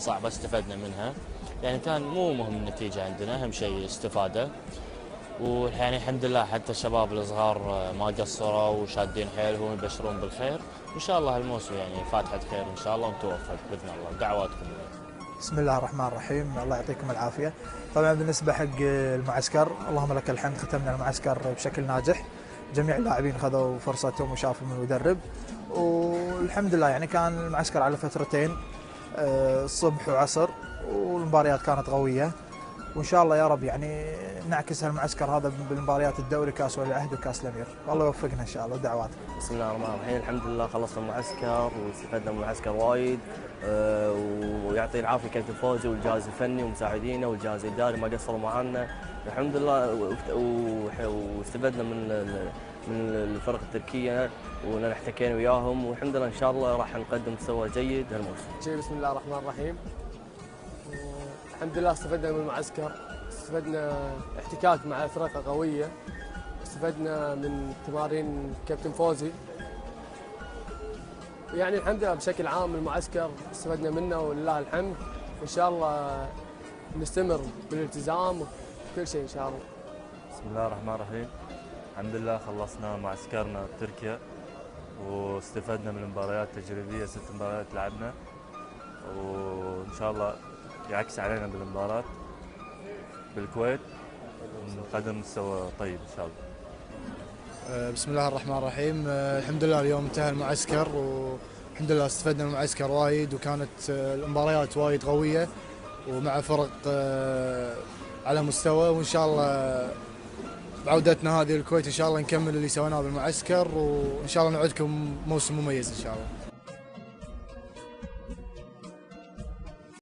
صعبة استفدنا منها. يعني كان مو مهم النتيجة عندنا، أهم شيء استفادة. ويعني الحمد لله حتى الشباب الصغار ما قصروا وشادين حيلهم يبشرون بالخير. وإن شاء الله الموسم يعني فاتحة خير إن شاء الله ونتوفق بإذن الله، دعواتكم. بسم الله الرحمن الرحيم، الله يعطيكم العافية. طبعا بالنسبة حق المعسكر، اللهم لك الحمد، ختمنا المعسكر بشكل ناجح. جميع اللاعبين خذوا فرصتهم وشافوا من المدرب، والحمد لله يعني كان المعسكر على فترتين، الصبح وعصر، والمباريات كانت قوية. وإن شاء الله يا رب يعني نعكس هالمعسكر هذا بالمباريات الدوري، كاس ولي العهد وكاس الأمير. والله يوفقنا إن شاء الله، ودعواتكم. بسم الله الرحمن الرحيم. الحمد لله خلصنا المعسكر واستفدنا من المعسكر وايد. ويعطي العافيه كابتن فوزي والجهاز الفني ومساعدينه والجهاز الاداري ما قصروا معنا الحمد لله. واستفدنا من الفرق التركيه وان احتكينا وياهم، والحمد لله ان شاء الله راح نقدم مستوى جيد هالموسم. بسم الله الرحمن الرحيم. الحمد لله استفدنا من المعسكر، استفدنا احتكاك مع فرقه قويه، استفدنا من تمارين كابتن فوزي. يعني الحمد لله بشكل عام المعسكر استفدنا منه ولله الحمد. ان شاء الله نستمر بالالتزام وكل شيء ان شاء الله. بسم الله الرحمن الرحيم. الحمد لله خلصنا معسكرنا بتركيا واستفدنا من المباريات التجريبيه، 6 مباريات لعبنا، وان شاء الله يعكس علينا بالمباراه بالكويت ونقدم مستوى طيب ان شاء الله. بسم الله الرحمن الرحيم. الحمد لله اليوم انتهى المعسكر، والحمد لله استفدنا من المعسكر وايد، وكانت المباريات وايد قويه ومع فرق على مستوى. وان شاء الله بعودتنا هذه الكويت ان شاء الله نكمل اللي سويناه بالمعسكر، وان شاء الله نعدكم موسم مميز ان شاء الله.